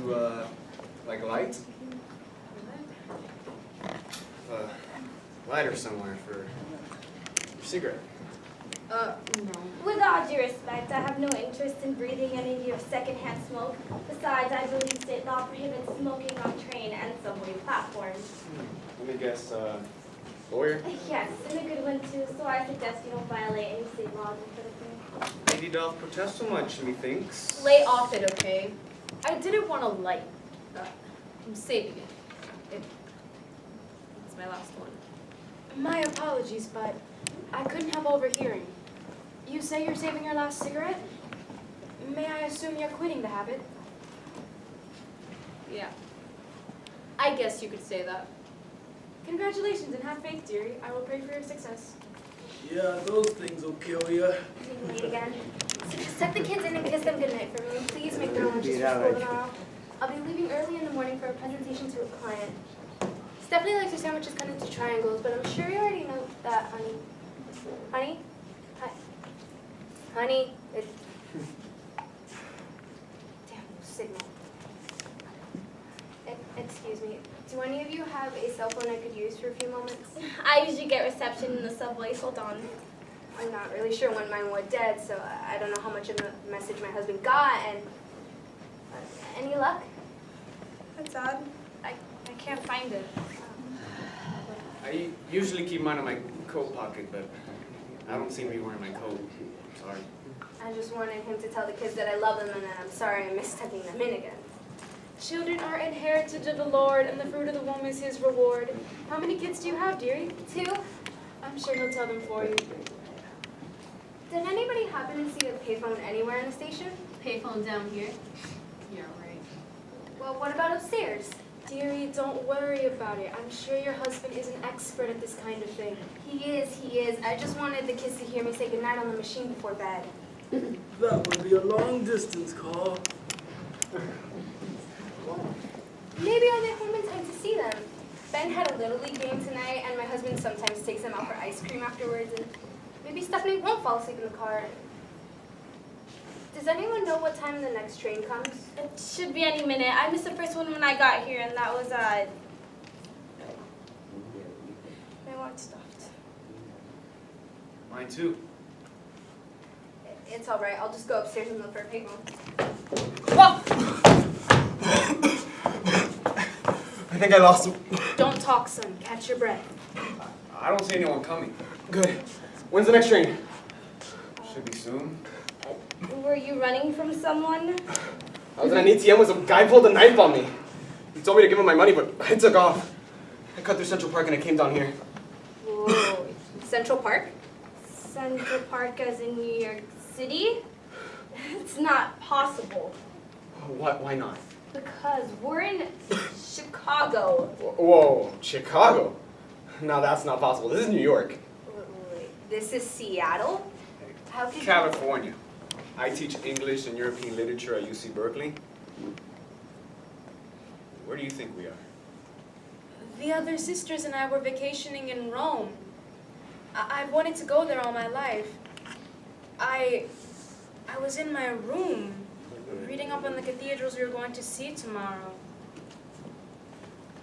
you, like a light? Lighter somewhere for your cigarette. No. With all due respect, I have no interest in breathing any of your secondhand smoke. Besides, I believe state law prohibits smoking on train and subway platforms. Let me guess, lawyer? Yes, and a good one too, so I suggest you don't violate any state laws instead of me. Lady doth protest so much, methinks. Lay off it, okay? I didn't want to light. I'm saving it. It's my last one. My apologies, but I couldn't help overhearing. You say you're saving your last cigarette? May I assume you're quitting the habit? Yeah. I guess you could say that. Congratulations and have faith, dearie. I will pray for your success. Yeah, those things will kill you. Being late again. Set the kids in and kiss them goodnight for me. Please make their lunches for school tomorrow. I'll be leaving early in the morning for a presentation to a client. Stephanie likes her sandwiches cut into triangles, but I'm sure you already know that, honey. Honey? Hi. Honey? Damn, no signal. Excuse me. Do any of you have a cell phone I could use for a few moments? I usually get reception in the subway. Hold on. I'm not really sure when mine went dead, so I don't know how much of a message my husband got, and... any luck? That's odd. I can't find it. I usually keep mine in my coat pocket, but I don't seem to be wearing my coat. Sorry. I just wanted him to tell the kids that I love them and that I'm sorry I missed tucking them in again. Children are an heritage of the Lord, and the fruit of the womb is his reward. How many kids do you have, dearie? 2. I'm sure he'll tell them for you. Did anybody happen to see a payphone anywhere in the station? Payphone down here. Yeah, right. Well, what about upstairs? Dearie, don't worry about it. I'm sure your husband is an expert at this kind of thing. He is. I just wanted the kids to hear me say goodnight on the machine before bed. That would be a long distance call. Maybe I'll get home in time to see them. Ben had a Little League game tonight, and my husband sometimes takes them out for ice cream afterwards, and maybe Stephanie won't fall asleep in the car. Does anyone know what time the next train comes? It should be any minute. I missed the first one when I got here, and that was, my watch stopped. Mine too. It's all right. I'll just go upstairs and look for a payphone. I think I lost him. Don't talk, son. Catch your breath. I don't see anyone coming. Good. When's the next train? Should be soon. Were you running from someone? I was at an ATM when some guy pulled a knife on me. He told me to give him my money, but I took off. I cut through Central Park and I came down here. Whoa. Central Park? Central Park as in New York City? It's not possible. Why not? Because we're in Chicago. Whoa, Chicago? No, that's not possible. This is New York. Wait, this is Seattle? How could California. I teach English and European literature at UC Berkeley. Where do you think we are? The other sisters and I were vacationing in Rome. I've wanted to go there all my life. I was in my room, reading up on the cathedrals we were going to see tomorrow.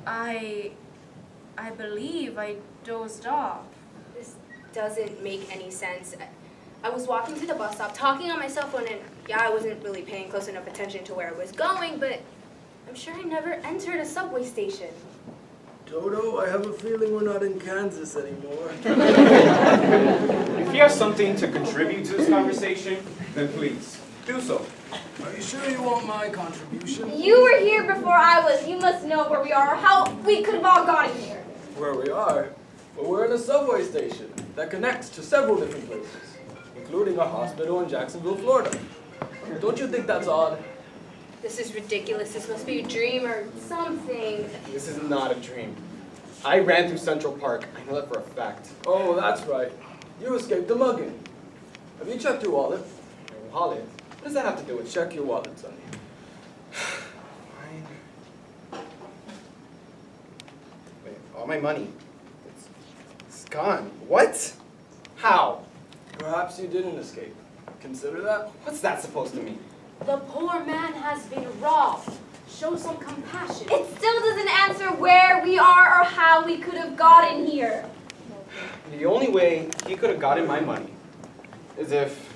I believe I dozed off. This doesn't make any sense. I was walking to the bus stop, talking on my cell phone, and yeah, I wasn't really paying close enough attention to where I was going, but I'm sure I never entered a subway station. Dodo, I have a feeling we're not in Kansas anymore. If you have something to contribute to this conversation, then please, do so. Are you sure you want my contribution? You were here before I was. You must know where we are, how we could have all gotten here. Where we are? Well, we're in a subway station that connects to several different places, including a hospital in Jacksonville, Florida. Don't you think that's odd? This is ridiculous. This must be a dream or something. This is not a dream. I ran through Central Park. I know that for a fact. Oh, that's right. You escaped a mugging. Have you checked your wallet? My wallet? What does that have to do with Check your wallet, Sonny. Fine. Wait, all my money. It's gone. What? How? Perhaps you didn't escape. Consider that. What's that supposed to mean? The poor man has been robbed. show some compassion. It still doesn't answer where we are or how we could have gotten here. The only way he could have gotten my money is if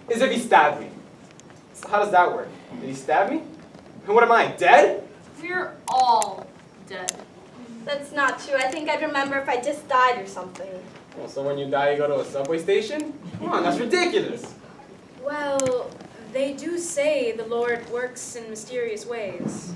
he stabbed me. So how does that work? Did he stab me? And what am I, dead? We're all dead. That's not true. I think I'd remember if I just died or something. Well, so when you die, you go to a subway station? Come on, that's ridiculous. Well, they do say the Lord works in mysterious ways.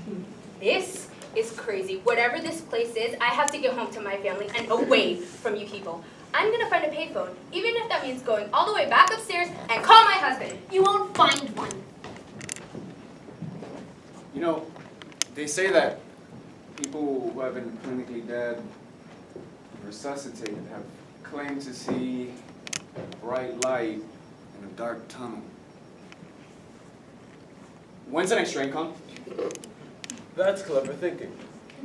This is crazy. Whatever this place is, I have to get home to my family and away from you people. I'm gonna find a payphone, even if that means going all the way back upstairs and call my husband. You won't find one. You know, they say that people who have been clinically dead, resuscitated, have claimed to see a bright light in a dark tunnel. When's the next train come? That's clever thinking.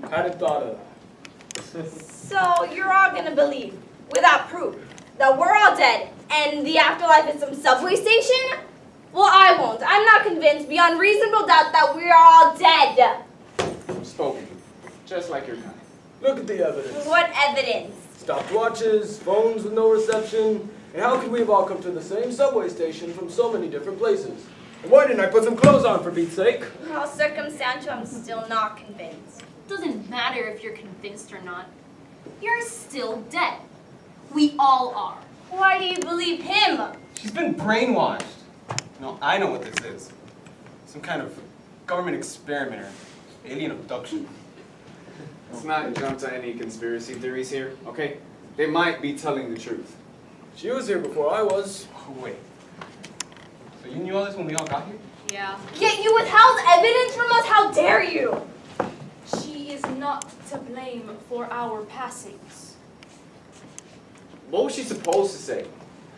Hadn't thought of that. So you're all gonna believe, without proof, that we're all dead and the afterlife is some subway station? Well, I won't. I'm not convinced beyond reasonable doubt that we are all dead. Spoken, just like your kind. Look at the evidence. What evidence? Stopwatches, phones with no reception, and how could we have all come to the same subway station from so many different places? And why didn't I put some clothes on, for Pete's sake? Well, circumstantial, I'm still not convinced. Doesn't matter if you're convinced or not. You're still dead. We all are. Why do you believe him? She's been brainwashed. No, I know what this is. Some kind of government experiment or alien abduction. Let's not jump to any conspiracy theories here, okay? They might be telling the truth. She was here before I was. Oh, wait. So you knew all this when we all got here? Yeah. Yet you withheld evidence from us? How dare you? She is not to blame for our passings. What was she supposed to say?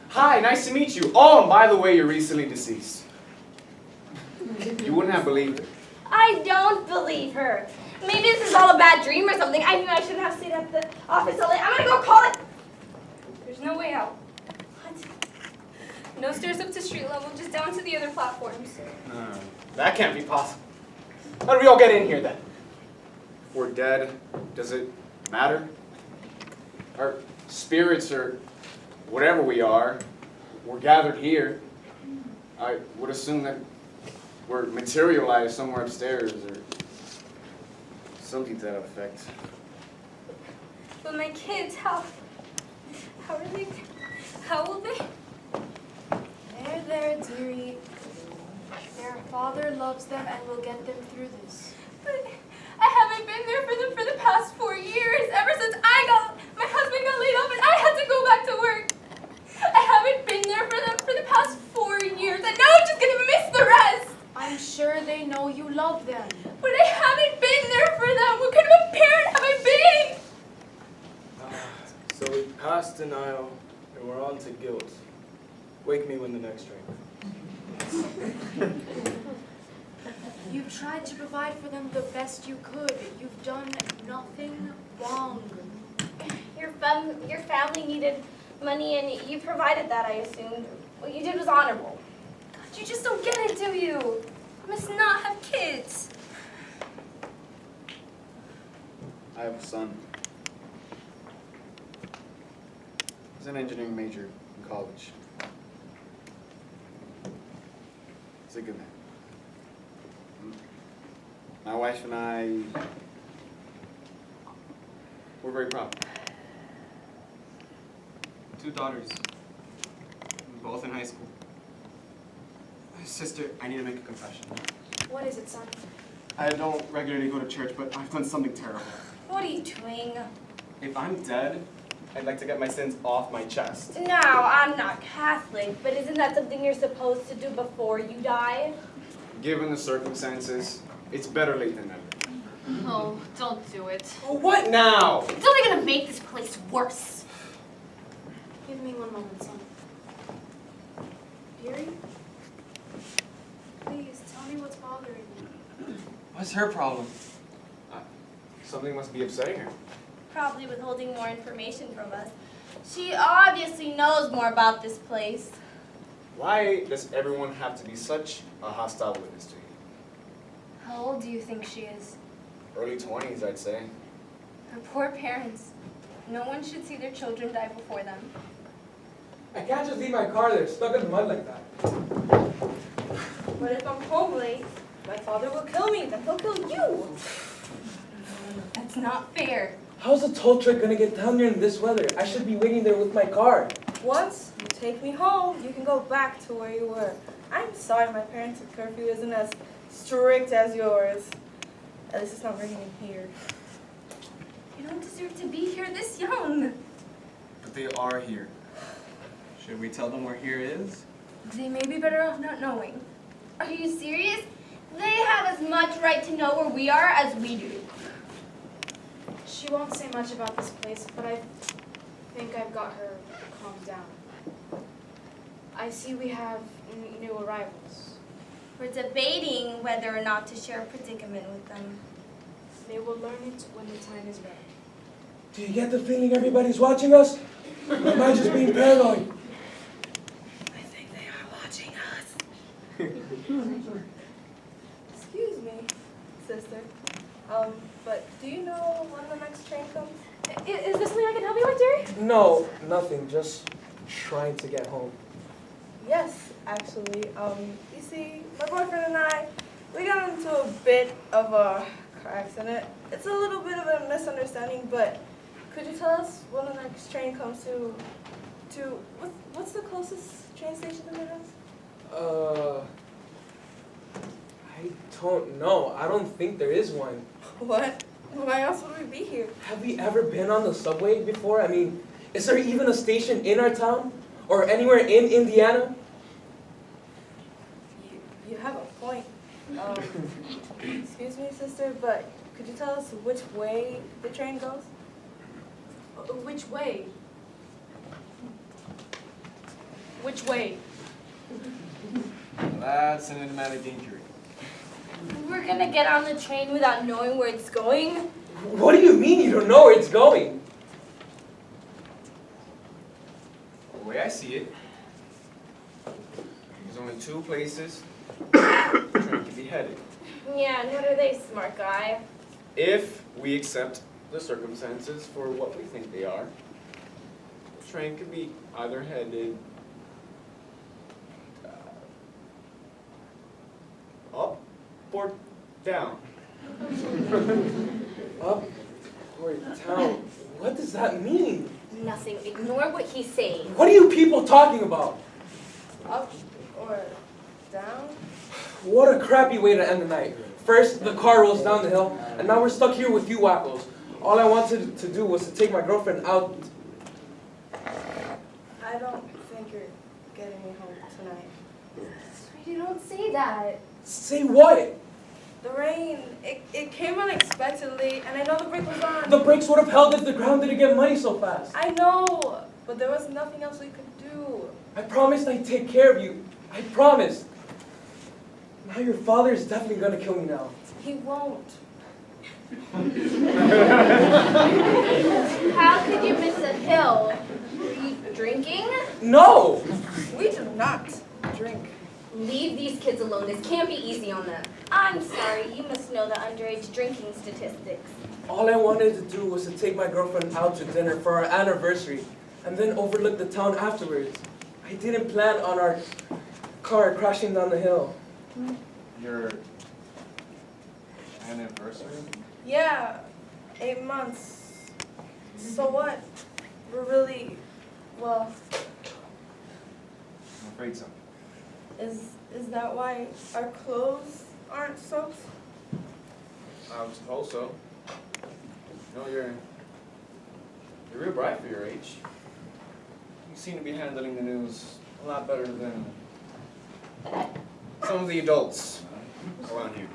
Hi, nice to meet you. Oh, and by the way, you're recently deceased. You wouldn't have believed it. I don't believe her. Maybe this is all a bad dream or something. I knew I shouldn't have stayed at the office all day. I'm gonna go call it. There's no way out. What? No stairs up to street level, just down to the other platforms. That can't be possible. How did we all get in here then? If we're dead, does it matter? Our spirits or whatever we are, we're gathered here. I would assume that we're materialized somewhere upstairs or something to that effect. But my kids, how are they? How will they? There, dearie. Their father loves them and will get them through this. But I haven't been there for the past 4 years. Ever since my husband got laid off and I had to go back to work. I haven't been there for them for the past 4 years, and now I'm just gonna miss the rest. I'm sure they know you love them. But I haven't been there for them. What kind of a parent have I been? So we passed denial, and we're on to guilt. Wake me when the next train comes. You've tried to provide for them the best you could. You've done nothing wrong. Your family needed money, and you provided that, I assumed. What you did was honorable. God, you just don't get it, do you? You must not have kids. I have a son. He's an engineering major in college. He's a good man. My wife and I, we're very proud. 2 daughters, both in high school. Sister, I need to make a confession. What is it, son? I don't regularly go to church, but I've done something terrible. What are you doing? If I'm dead, I'd like to get my sins off my chest. Now, I'm not Catholic, but isn't that something you're supposed to do before you die? Given the circumstances, it's better late than never. Oh, don't do it. Well, what now? It's only gonna make this place worse. Give me one moment, son. Dearie? Please, tell me what's bothering you. What's her problem? Something must be upsetting her. Probably withholding more information from us. She obviously knows more about this place. Why does everyone have to be such a hostile witness to you? old do you think she is? Early 20s, I'd say. Her poor parents. No one should see their children die before them. I can't just leave my car there, stuck in the mud like that. But if I'm home late, my father will kill me, then he'll kill you. That's not fair. How's a tow truck gonna get down there in this weather? I should be waiting there with my car. Once you take me home, you can go back to where you were. I'm sorry my parents' curfew isn't as strict as yours. At least it's not raining here. You don't deserve to be here this young. But they are here. Should we tell them where here is? They may be better off not knowing. Are you serious? They have as much right to know where we are as we do. She won't say much about this place, but I think I've got her calmed down. I see we have new arrivals. We're debating whether or not to share a predicament with them. They will learn it when the time is right. Do you get the feeling everybody's watching us? Or am I just being paranoid? I think they are watching us. Excuse me, sister. But do you know when the next train comes? Is this something I can help you with, Jerry? No, nothing. Just trying to get home. Yes, actually. You see, my boyfriend and I, we got into a bit of a car accident. It's a little bit of a misunderstanding, but could you tell us when the next train comes to what's the closest train station to the house? I don't know. I don't think there is one. What? Why else would we be here? Have we ever been on the subway before? I mean, is there even a station in our town? Or anywhere in Indiana? You have a point. Excuse me, sister, but could you tell us which way the train goes? Which way? Which way? That's an enigmatic injury. We're gonna get on the train without knowing where it's going? What do you mean you don't know where it's going? The way I see it, there's only two places the train can be headed. Yeah, and what are they, smart guy? If we accept the circumstances for what we think they are, the train could be either headed up or down. Up or down? What does that mean? Nothing. Ignore what he's saying. What are you people talking about? Up or down? What a crappy way to end the night. First, the car rolls down the hill, and now we're stuck here with you wackos. All I wanted to do was to take my girlfriend out. I don't think you're getting me home tonight. Sweetie, don't say that. Say what? The rain, it came unexpectedly, and I know the brake was on. The brakes would have held if the ground didn't get muddy so fast. I know, but there was nothing else we could do. I promised I'd take care of you. I promised. Now your father is definitely gonna kill me now. He won't. How could you miss a hill? Were you drinking? No! We do not drink. Leave these kids alone. This can't be easy on them. I'm sorry. You must know the underage drinking statistics. All I wanted to do was to take my girlfriend out to dinner for our anniversary and then overlook the town afterwards. I didn't plan on our car crashing down the hill. Your anniversary? Yeah, 8 months. So what? We're really, well, I'm afraid so. is that why our clothes aren't soaked? I would suppose so. No, you're real bright for your age. You seem to be handling the news a lot better than some of the adults around here.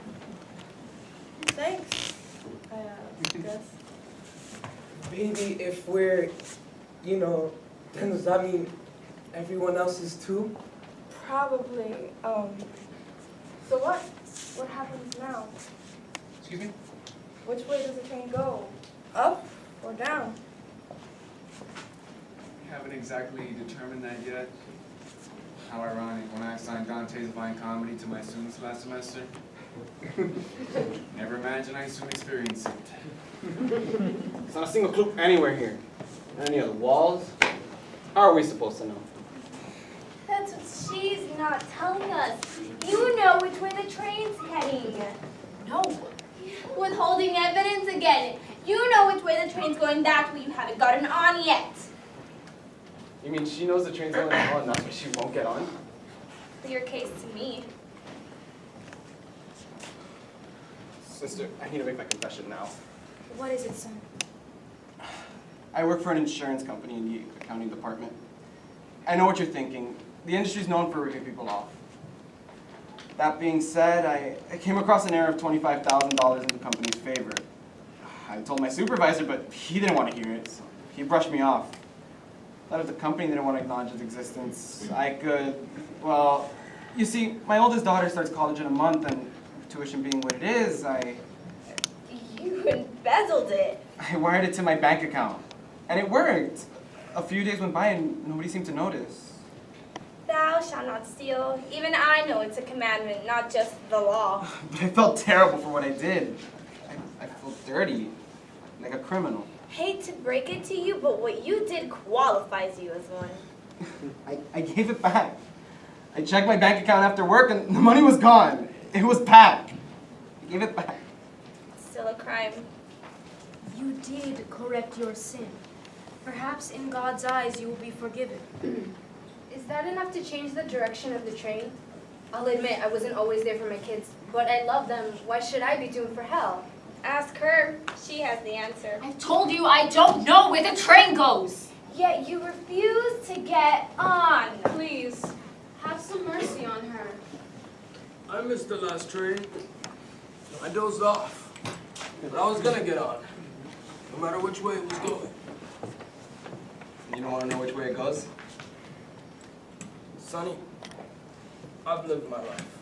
Thanks, I guess. Maybe if we're, then does that mean everyone else is too? Probably. So what? What happens now? Excuse me? Which way does the train go? Up or down? We haven't exactly determined that yet. How ironic, when I assigned Dante's Divine Comedy to my students last semester, Never imagined I soon experience it. There's not a single clue anywhere here. Any of the walls? How are we supposed to know? That's what she's not telling us. You know which way the train's heading. No. Withholding evidence again. You know which way the train's going. That's what you haven't gotten on yet. You mean she knows the train's going to hell and that's why she won't get on? Clear case to me. Sister, I need to make my confession now. What is it, son? I work for an insurance company in the accounting department. I know what you're thinking. The industry's known for ripping people off. That being said, I came across an error of $25,000 in the company's favor. I told my supervisor, but he didn't want to hear it, so he brushed me off. Thought if the company didn't want to acknowledge its existence, I could, well, you see, my oldest daughter starts college in a month, and tuition being what it is, You embezzled it. I wired it to my bank account. And it worked. A few days went by and nobody seemed to notice. Thou shalt not steal. Even I know it's a commandment, not just the law. But I felt terrible for what I did. I felt dirty, like a criminal. Hate to break it to you, but what you did qualifies you as one. I gave it back. I checked my bank account after work and the money was gone. It was back. I gave it back. Still a crime. You did correct your sin. Perhaps in God's eyes you will be forgiven. Is that enough to change the direction of the train? I'll admit I wasn't always there for my kids, but I love them. Why should I be doomed for hell? Ask her. She has the answer. I told you I don't know where the train goes. Yet you refuse to get on. Please, have some mercy on her. I missed the last train. I dozed off. But I was gonna get on, no matter which way it was going. You don't want to know which way it goes? Sonny, I've lived my life.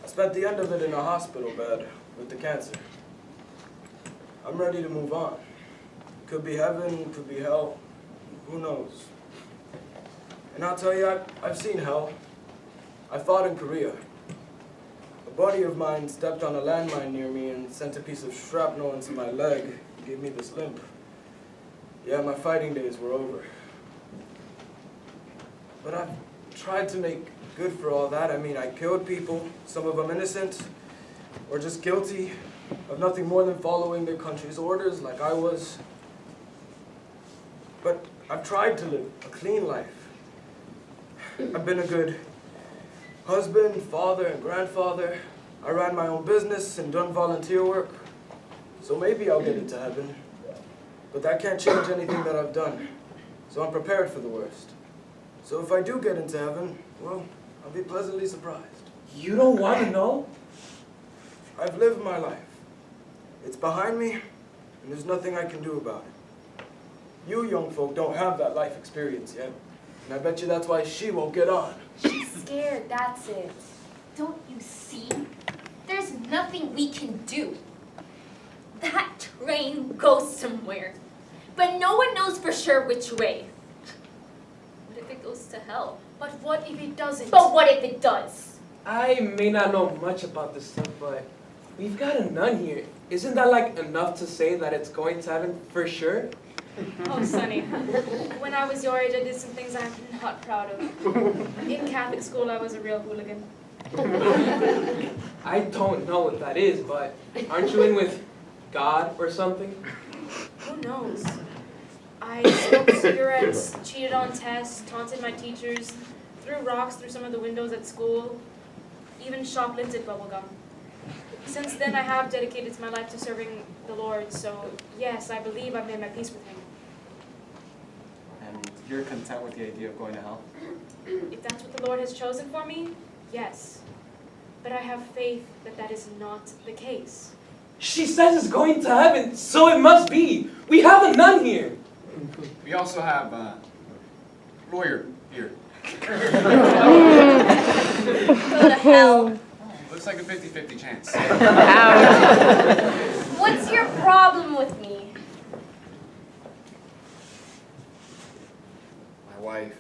I spent the end of it in a hospital bed with the cancer. I'm ready to move on. Could be heaven, could be hell. Who knows? And I'll tell you, I've seen hell. I fought in Korea. A buddy of mine stepped on a landmine near me and sent a piece of shrapnel into my leg and gave me this limp. Yeah, my fighting days were over. But I've tried to make good for all that. I mean, I killed people, some of them innocent, or just guilty of nothing more than following their country's orders like I was. But I've tried to live a clean life. I've been a good husband, father, and grandfather. I ran my own business and done volunteer work. So maybe I'll get into heaven. But that can't change anything that I've done. So I'm prepared for the worst. So if I do get into heaven, well, I'll be pleasantly surprised. You don't want to know? I've lived my life. It's behind me, and there's nothing I can do about it. You young folk don't have that life experience yet. And I bet you that's why she won't get on. She's scared, that's it. Don't you see? There's nothing we can do. That train goes somewhere, but no one knows for sure which way. What if it goes to hell? But what if it doesn't? But what if it does? I may not know much about this stuff, but we've got a nun here. Isn't that like enough to say that it's going to heaven for sure? Oh, Sonny. When I was your age, I did some things I'm not proud of. In Catholic school, I was a real hooligan. I don't know what that is, but aren't you in with God or something? Who knows? I smoked cigarettes, cheated on tests, taunted my teachers, threw rocks through some of the windows at school, even shoplifted bubblegum. Since then, I have dedicated my life to serving the Lord, so yes, I believe I've made my peace with Him. And you're content with the idea of going to hell? If that's what the Lord has chosen for me, yes. But I have faith that that is not the case. She says it's going to heaven, so it must be. We have a nun here. We also have a lawyer here. Go to hell. Looks like a 50-50 chance. What's your problem with me? My wife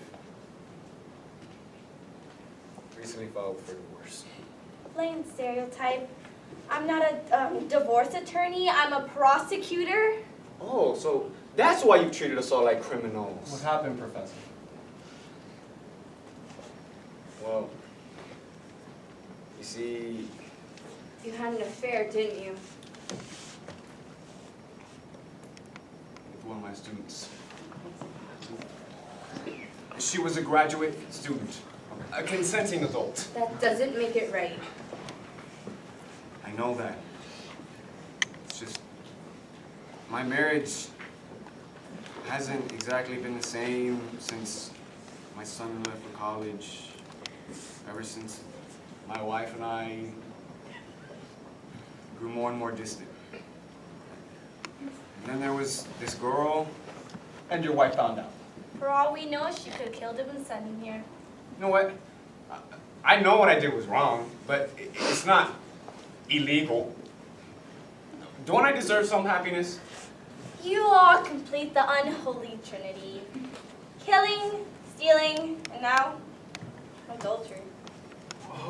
recently filed for divorce. plain stereotype. I'm not a divorce attorney. I'm a prosecutor. Oh, so that's why you've treated us all like criminals. What happened, Professor? Well, you see, You had an affair, didn't you? With one of my students. She was a graduate student, a consenting adult. That doesn't make it right. I know that. It's just, my marriage hasn't exactly been the same since my son left for college, ever since my wife and I grew more and more distant. And then there was this girl. And your wife found out. For all we know, she could have killed him and sent him here. You know what? I know what I did was wrong, but it's not illegal. Don't I deserve some happiness? You all complete the unholy trinity. Killing, stealing, and now adultery.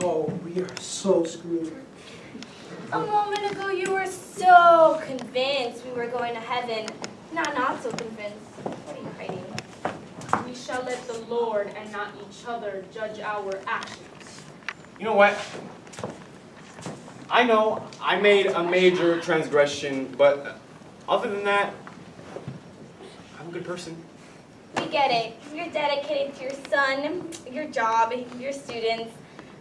Oh, we are so screwed. A moment ago, you were so convinced we were going to heaven. Now, not so convinced. What are you hiding? We shall let the Lord and not each other judge our actions. you know what? I know I made a major transgression, but other than that, I'm a good person. We get it. You're dedicated to your son, your job, your students.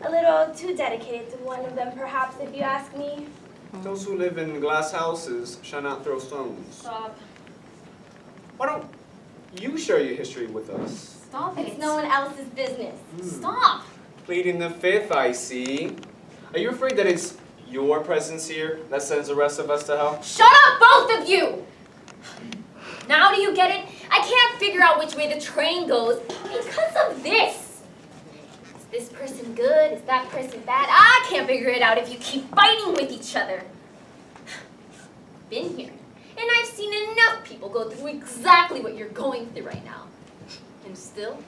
A little too dedicated to one of them, perhaps, if you ask me. Those who live in glass houses shall not throw stones. Stop. Why don't you share your history with us? Stop it. It's no one else's business. Stop. Pleading the fifth, I see. Are you afraid that it's your presence here that sends the rest of us to hell? Shut up, both of you! Now do you get it? I can't figure out which way the train goes because of this. Is this person good? Is that person bad? I can't figure it out if you keep fighting with each other. Been here, and I've seen enough people go through exactly what you're going through right now. And still,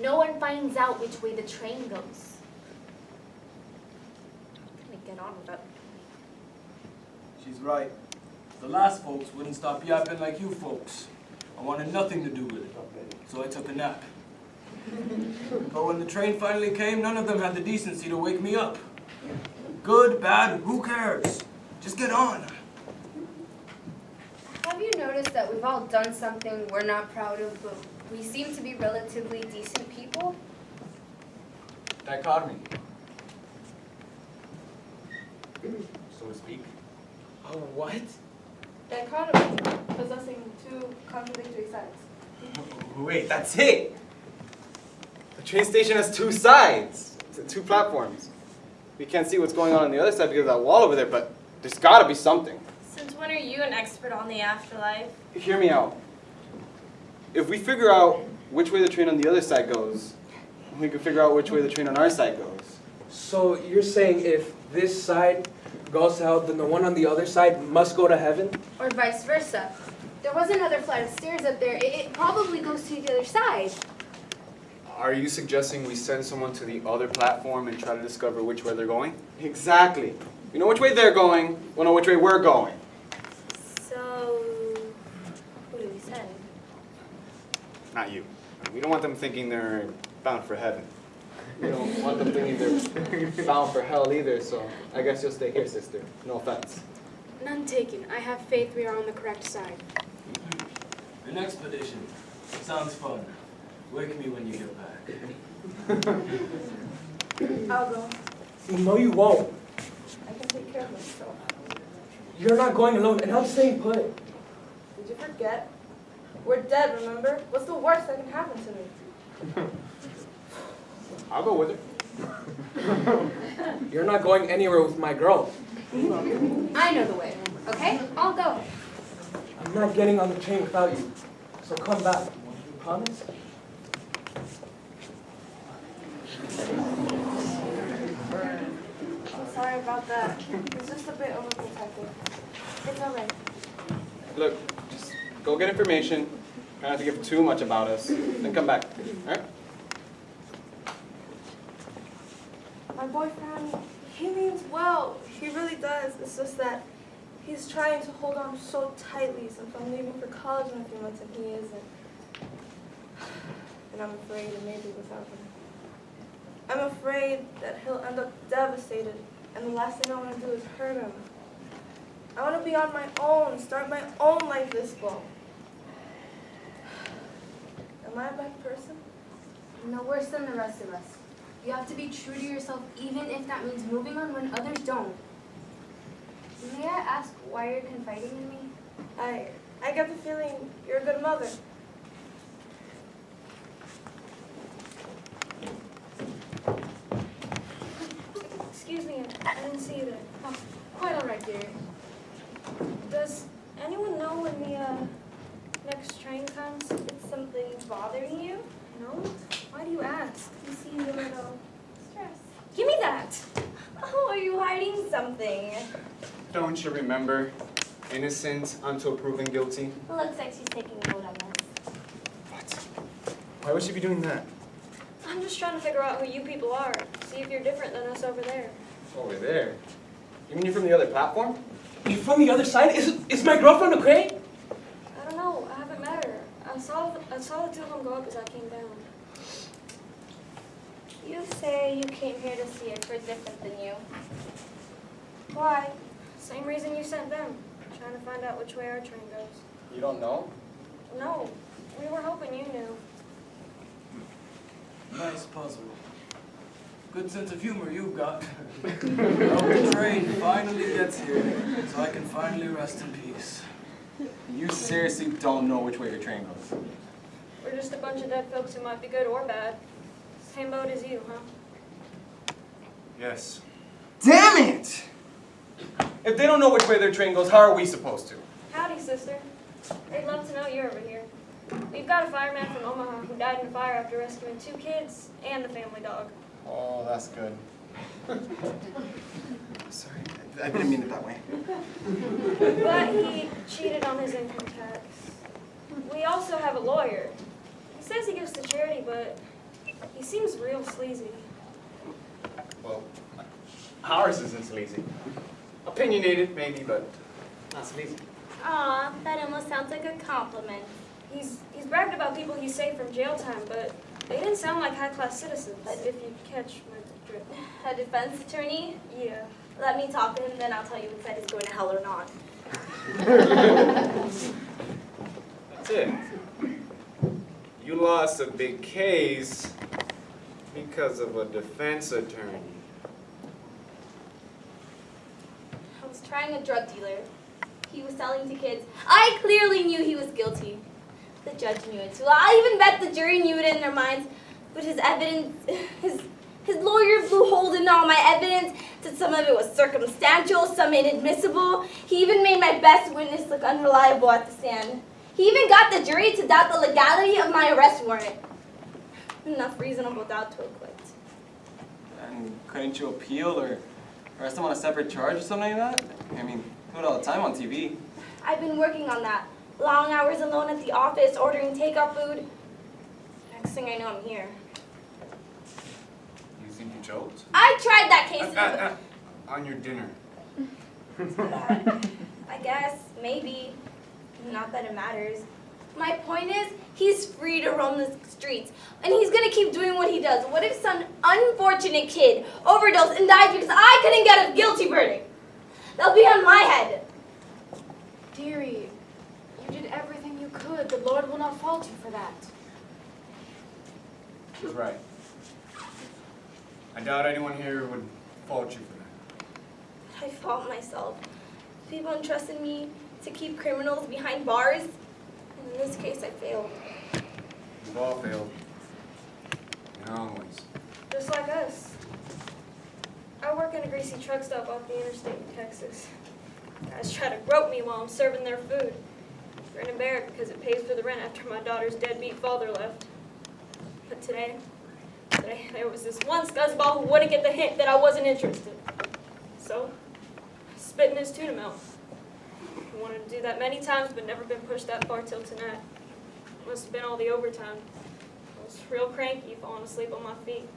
no one finds out which way the train goes. I'm gonna get on with it. She's right. The last folks wouldn't stop yapping like you folks. I wanted nothing to do with it, so I took a nap. But when the train finally came, none of them had the decency to wake me up. Good, bad, who cares? Just get on. Have you noticed that we've all done something we're not proud of, but we seem to be relatively decent people? Dichotomy. So to speak. Oh, what? Dichotomy, possessing two contradictory sides. Wait, that's it! The train station has two sides, two platforms. We can't see what's going on the other side because of that wall over there, but there's gotta be something. Since when are you an expert on the afterlife? Hear me out. If we figure out which way the train on the other side goes, we can figure out which way the train on our side goes. So you're saying if this side goes to hell, then the one on the other side must go to heaven? Or vice versa. There was another flight of stairs up there. It probably goes to the other side. Are you suggesting we send someone to the other platform and try to discover which way they're going? Exactly. We know which way they're going, we'll know which way we're going. So, who do we send? Not you. We don't want them thinking they're bound for heaven. We don't want them thinking they're bound for hell either, so I guess you'll stay here, sister. No offense. None taken. I have faith we are on the correct side. An expedition. Sounds fun. Wake me when you get back. I'll go. No, you won't. I can take care of myself. You're not going alone, and I'm staying put. Did you forget? We're dead, remember? What's the worst that can happen to me? I'll go with her. You're not going anywhere with my girl. I know the way, okay? I'll go. I'm not getting on the train without you. So come back. You promise? I'm sorry about that. It's just a bit overprotective. It's alright. Look, just go get information. Try not to give too much about us. Then come back. All right? My boyfriend, he just that he's trying to hold on so tightly since I'm leaving for college in a few months and he isn't. And I'm afraid it may be without him. I'm afraid that he'll end up devastated, and the last thing I want to do is hurt him. I want to be on my own, start my own life this fall. Am I a bad person? No worse than the rest of us. You have to be true to yourself even if that means moving on when others don't. May I ask why you're confiding in me? I get the feeling you're a good mother. Excuse me, I didn't see you there. Oh, quite all right, dear. Does anyone know when the next train comes? Is something bothering you? No? Why do you ask? You seem a little stressed. Give me that! Oh, are you hiding something? Don't you remember? Innocent until proven guilty. It looks like she's taking note on this. What? Why would she be doing that? I'm just trying to figure out who you people are. See if you're different than us over there. Over there? You mean you're from the other platform? You're from the other side? Is my girlfriend okay? I don't know. I haven't met her. I saw the two of them go up as I came down. You say you came here to see if we're different than you. Why? Same reason you sent them. Trying to find out which way our train goes. You don't know? No. We were hoping you knew. Nice puzzle. Good sense of humor you've got. I hope the train finally gets here, so I can finally rest in peace. You seriously don't know which way your train goes? We're just a bunch of dead folks who might be good or bad. Same boat as you, huh? Yes. Damn it! If they don't know which way their train goes, how are we supposed to? Howdy, sister. They'd love to know you're over here. We've got a fireman from Omaha who died in a fire after rescuing 2 kids and the family dog. Oh, that's good. Sorry, I didn't mean it that way. But he cheated on his income tax. We also have a lawyer. He says he gives to charity, but he seems real sleazy. Well, ours isn't sleazy. Opinionated, maybe, but not sleazy. Aw, that almost sounds like a compliment. He's bragged about people he saved from jail time, but they didn't sound like high-class citizens, if you catch my drift. A defense attorney? Yeah. Let me talk to him, then I'll tell you if he's going to hell or not. That's it. You lost a big case because of a defense attorney. I was trying a drug dealer. He was selling to kids. I clearly knew he was guilty. The judge knew it too. I even bet the jury knew it in their minds. But his evidence, his lawyer blew holes in all my evidence. Said some of it was circumstantial, some inadmissible. He even made my best witness look unreliable at the stand. He even got the jury to doubt the legality of my arrest warrant. Enough reasonable doubt to acquit. And couldn't you appeal or arrest them on a separate charge or something like that? I mean, do it all the time on TV. I've been working on that. Long hours alone at the office, ordering takeout food. Next thing I know, I'm here. You think you chose? I tried that case. On your dinner. I guess, maybe. Not that it matters. My point is, he's free to roam the streets, and he's gonna keep doing what he does. What if some unfortunate kid overdosed and died because I couldn't get a guilty verdict? That'll be on my head. Dearie, you did everything you could. The Lord will not fault you for that. She's right. I doubt anyone here would fault you for that. I fault myself. People entrusted me to keep criminals behind bars, and in this case, I failed. We've all failed. In our own ways. Just like us. I work in a greasy truck stop off the interstate in Texas. Guys try to grope me while I'm serving their food. Grin and bear it because it pays for the rent after my daughter's deadbeat father left. But today, there was this one scuzzball who wouldn't get the hint that I wasn't interested. So, I spit in his tuna melt. I wanted to do that many times, but never been pushed that far till tonight. Must have been all the overtime. I was real cranky, falling asleep on my feet.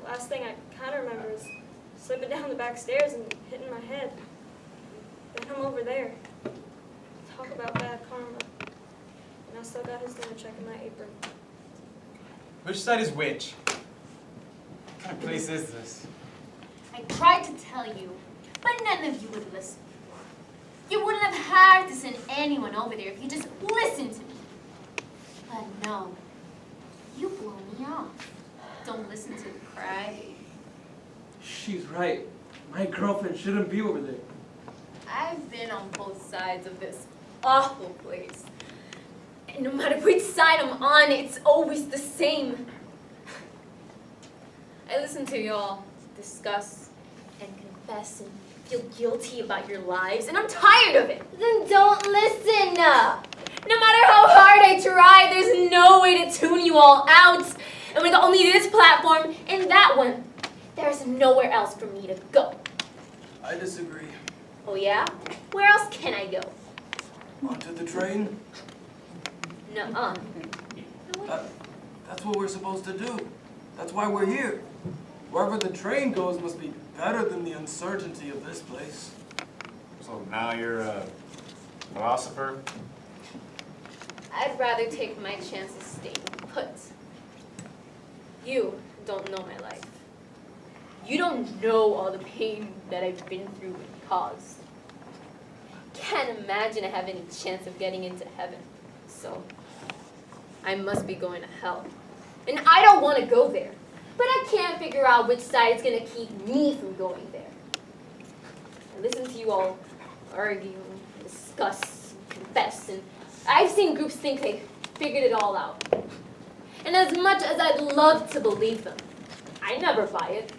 Last thing I kind of remember is slipping down the back stairs and hitting my head. there. Talk about bad karma. And I still got his dinner check in my apron. Which side is which? What kind of place is this? I tried to tell you, but none of you would listen. You wouldn't have had to send anyone over there if you just listened to me. But no, you blow me off. Don't listen to the cry. She's right. My girlfriend shouldn't be over there. I've been on both sides of this awful place. And no matter which side I'm on, it's always the same. I listen to y'all discuss and confess and feel guilty about your lives, and I'm tired of it. Then don't listen. No matter how hard I try, there's no way to tune you all out. And with only this platform and that one, there's nowhere else for me to go. I disagree. Oh yeah? Where else can I go? Onto the train? Nuh-uh. That's what we're supposed to do. That's why we're here. Wherever the train goes must be better than the uncertainty of this place. So now you're a philosopher? I'd rather take my chances staying put. You don't know my life. You don't know all the pain that I've been through and caused. Can't imagine I have any chance of getting into heaven. So, I must be going to hell. And I don't want to go there. But I can't figure out which side is going to keep me from going there. I listen to you all argue, discuss, confess, and I've seen groups think they figured it all out. And as much as I'd love to believe them, I never buy it.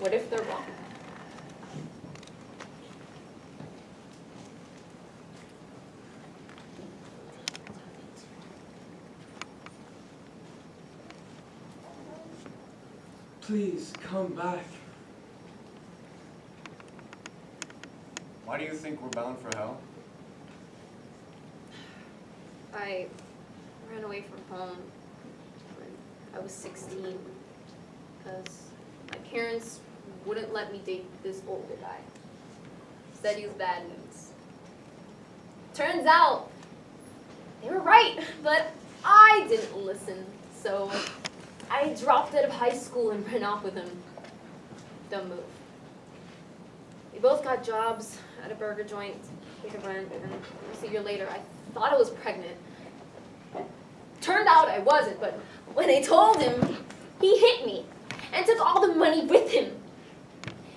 What if they're wrong? Please come back. Why do you think we're bound for hell? I ran away from home when I was 16 because my parents wouldn't let me date this older guy. Said he was bad news. Turns out they were right, but I didn't listen, so I dropped out of high school and ran off with him. Dumb move. We both got jobs at a burger joint, paid the rent, and almost a year later, I thought I was pregnant. Turned out I wasn't, but when I told him, he hit me and took all the money with him.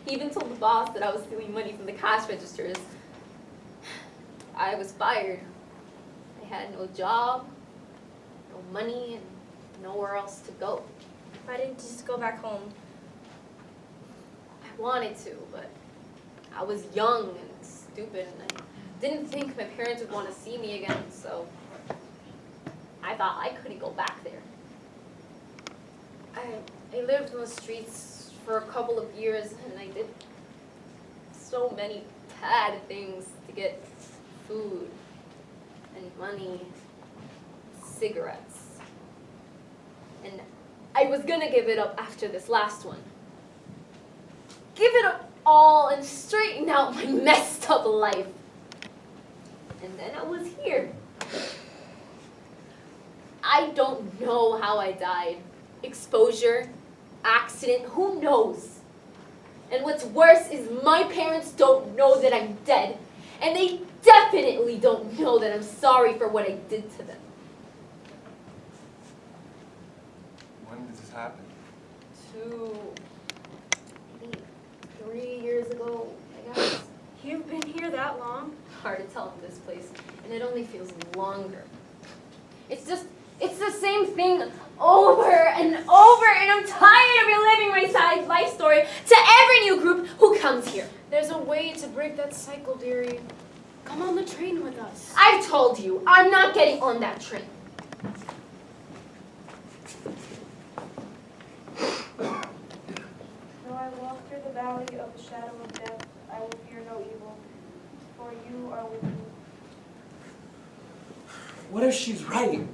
He even told the boss that I was stealing money from the cash registers. I was fired. I had no job, no money, and nowhere else to go. Why didn't you just go back home? I wanted to, but I was young and stupid, and I didn't think my parents would want to see me again, so I thought I couldn't go back there. I lived on the streets for a couple of years, and I did so many bad things to get food and money, cigarettes. And I was gonna give it up after this last one. Give it up all and straighten out my messed up life. And then I was here. I don't know how I died. Exposure, accident, who knows? And what's worse is my parents don't know that I'm dead. And they definitely don't know that I'm sorry for what I did to them. When did this happen? 3 years ago, I guess. You've been here that long? Hard to tell in this place, and it only feels longer. It's the same thing over and over, and I'm tired of reliving my life story to every new group who comes here. There's a way to break that cycle, dearie. Come on the train with us. I've told you, I'm not getting on that train. Though I walk through the valley of the shadow of death, I will fear no evil, for you are with me. What if she's right?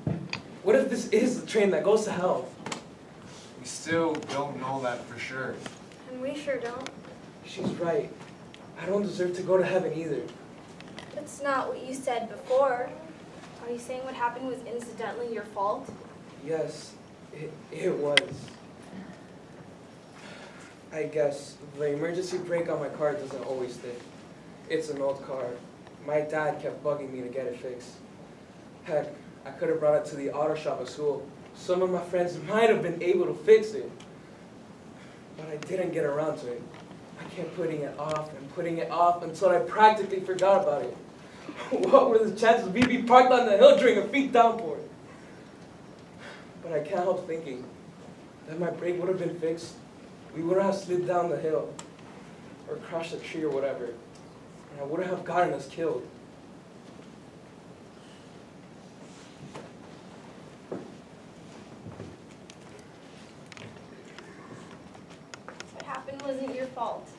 What if this is the train that goes to hell? We still don't know that for sure. And we sure don't. She's right. I don't deserve to go to heaven either. That's not what you said before. Are you saying what happened was incidentally your fault? Yes, it was. I guess the emergency brake on my car doesn't always stick. It's an old car. My dad kept bugging me to get it fixed. Heck, I could have brought it to the auto shop at school. Some of my friends might have been able to fix it. But I didn't get around to it. I kept putting it off and putting it off until I practically forgot about it. What were the chances of me being parked on the hill during a big downpour? But I can't help thinking that my brake would have been fixed. We wouldn't have slid down the hill or crashed a tree or whatever. And I wouldn't have gotten us killed. What happened wasn't your fault.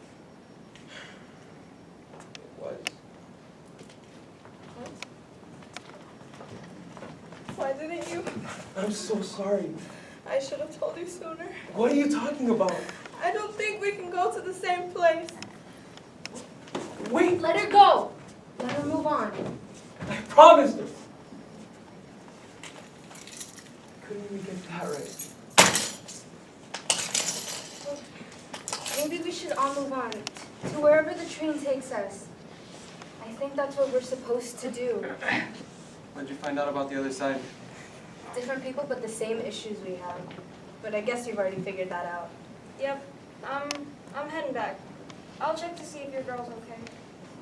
It was. Why didn't you? I'm so sorry. I should have told you sooner. What are you talking about? I don't think we can go to the same place. Wait, Let her go. Let her move on. I promised her. Couldn't even get that right. Maybe we should all move on to wherever the train takes us. I think that's what we're supposed to do. What'd you find out about the other side? Different people, but the same issues we have. But I guess you've already figured that out. Yep, I'm heading back. I'll check to see if your girl's okay.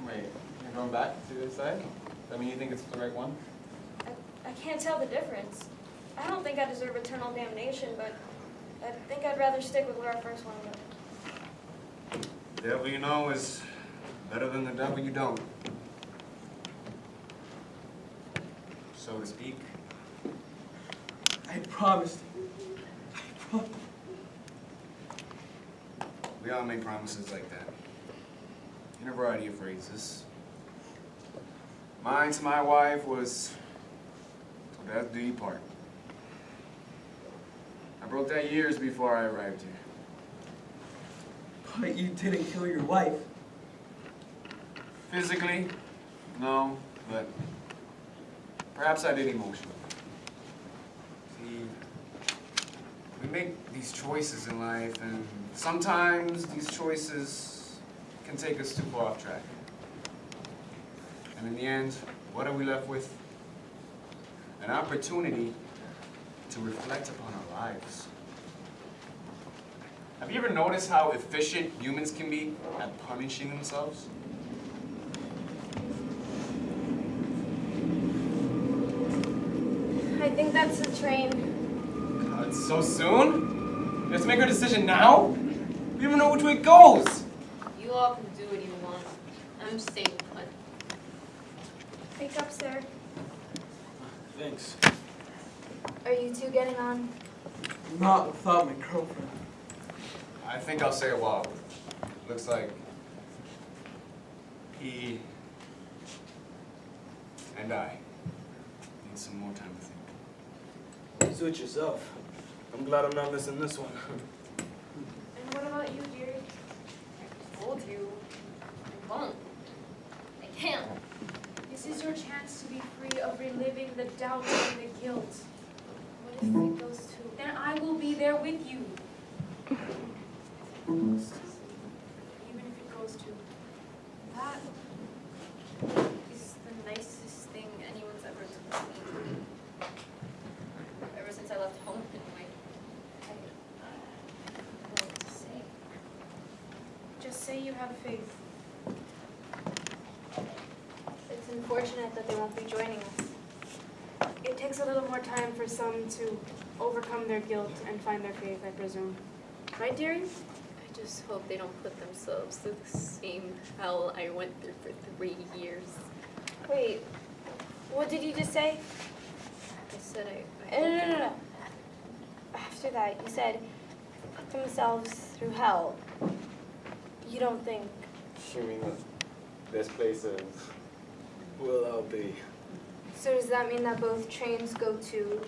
Wait, you're going back to the other side? I mean, you think it's the right one? I can't tell the difference. I don't think I deserve eternal damnation, but I think I'd rather stick with where I first wound up. The devil you know is better than the devil you don't. So to speak. I promised you. We all make promises like that. In a variety of phrases. Mine to my wife was, till death do you part. I broke that years before I arrived here. But you didn't kill your wife. Physically, no, but perhaps I did emotionally. See, we make these choices in life, and sometimes these choices can take us too far off track. And in the end, what are we left with? An opportunity to reflect upon our lives. Have you ever noticed how efficient humans can be at punishing themselves? I think that's the train. God, so soon? You have to make our decision now? We don't even know which way it goes. You all can do what you want. I'm staying put. Wake up, sir. Thanks. Are you two getting on? Not without my girlfriend. I think I'll say a while. Looks like he and I need some more time to think. Suit yourself. I'm glad I'm not missing this one. And what about you, dearie? I told you. I won't. I can't. This is your chance to be free of reliving the doubt and the guilt. What if it goes to... Then I will be there with you. Even if it goes to that. He's the nicest thing anyone's ever told me. Ever since I left home anyway. I don't know what to say. Just say you have faith. It's unfortunate that they won't be joining us. It takes a little more time for some to overcome their guilt and find their faith, I presume. Right, dearie? I just hope they don't put themselves through the same hell I went through for 3 years. Wait, what did you just say? I said No. After that, you said put themselves through hell. You don't think... You mean that this place is... Will I'll be. So does that mean that both trains go to...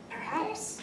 Perhaps?